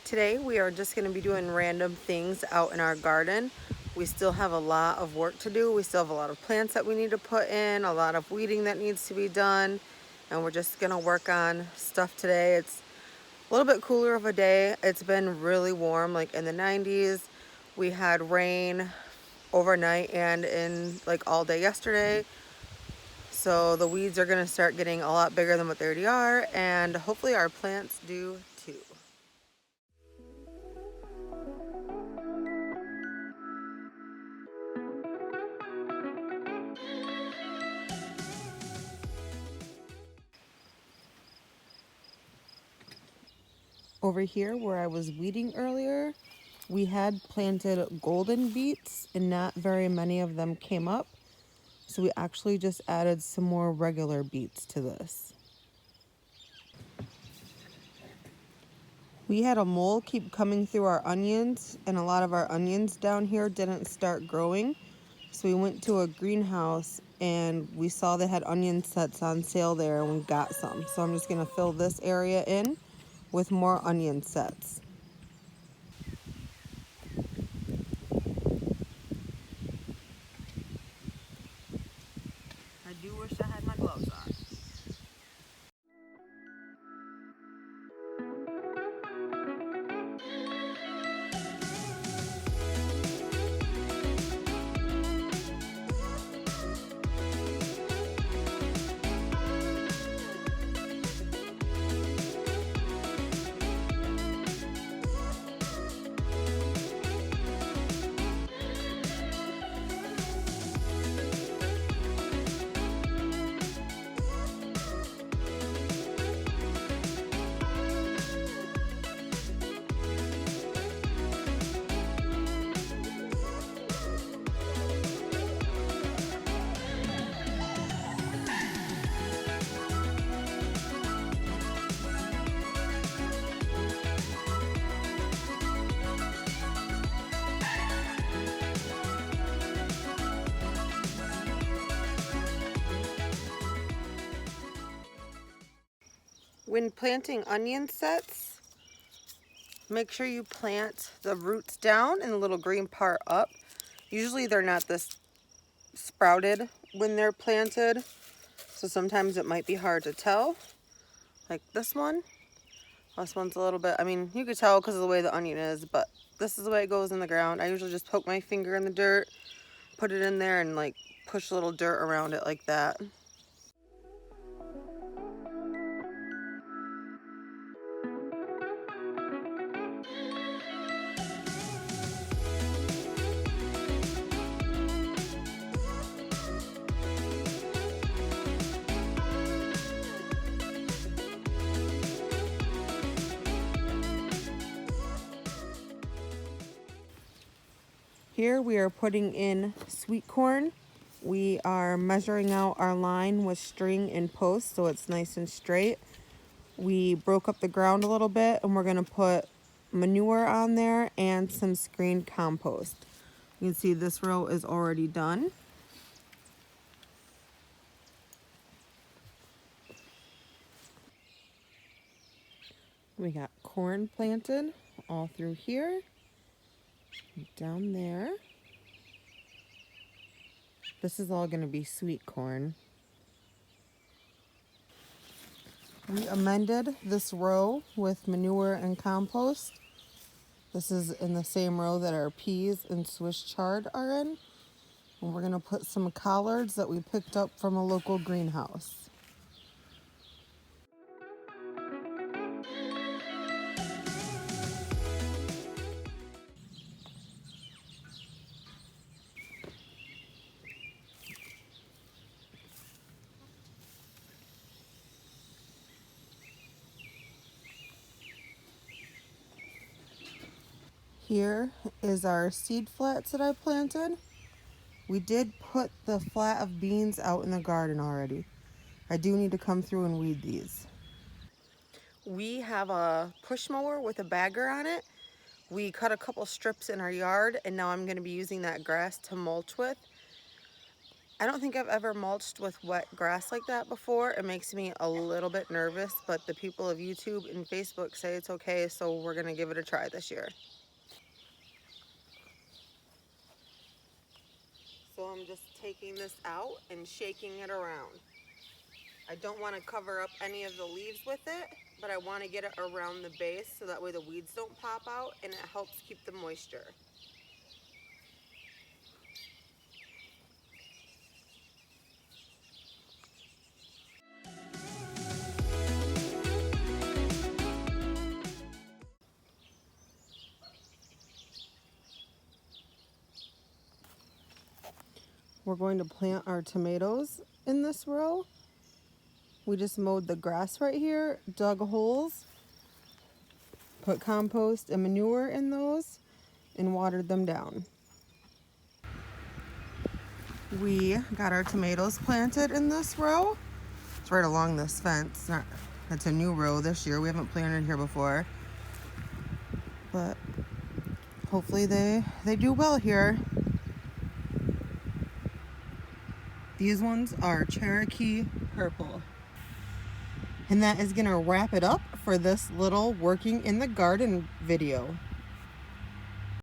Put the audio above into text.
Today we are just going to be doing random things out in our garden. We still have a lot of work to do. We still have a lot of plants that we need to put in, a lot of weeding that needs to be done, and we're just going to work on stuff today. It's a little bit cooler of a day. It's been really warm, like in the 90s. We had rain overnight and in like all day yesterday. So the weeds are going to start getting a lot bigger than what they already are, and hopefully our plants do too. Over here where I was weeding earlier, we had planted golden beets and not very many of them came up. So we actually just added some more regular beets to this. We had a mole keep coming through our onions, and a lot of our onions down here didn't start growing. So we went to a greenhouse and we saw they had onion sets on sale there and we got some. So I'm just gonna fill this area in with more onion sets. I do wish I had my gloves on. When planting onion sets, make sure you plant the roots down and the little green part up. Usually they're not this sprouted when they're planted, so sometimes it might be hard to tell. Like this one. This one's a little bit, I mean, you could tell because of the way the onion is, but this is the way it goes in the ground. I usually just poke my finger in the dirt, put it in there, and like push a little dirt around it like that. Here we are putting in sweet corn. We are measuring out our line with string and post so it's nice and straight. We broke up the ground a little bit and we're going to put manure on there and some screened compost. You can see this row is already done. We got corn planted all through here, down there. This is all going to be sweet corn. We amended this row with manure and compost. This is in the same row that our peas and Swiss chard are in. And we're going to put some collards that we picked up from a local greenhouse. Here is our seed flats that I planted. We did put the flat of beans out in the garden already. I do need to come through and weed these. We have a push mower with a bagger on it. We cut a couple strips in our yard and now I'm going to be using that grass to mulch with. I don't think I've ever mulched with wet grass like that before. It makes me a little bit nervous, but the people of YouTube and Facebook say it's okay, so we're gonna give it a try this year. So I'm just taking this out and shaking it around. I don't want to cover up any of the leaves with it, but I want to get it around the base so that way the weeds don't pop out and it helps keep the moisture. We're going to plant our tomatoes in this row. We just mowed the grass right here, dug holes, put compost and manure in those, and watered them down. We got our tomatoes planted in this row. It's right along this fence. It's a new row this year. We haven't planted here before. But hopefully they do well here. These ones are Cherokee Purple. And that is gonna wrap it up for this little working in the garden video.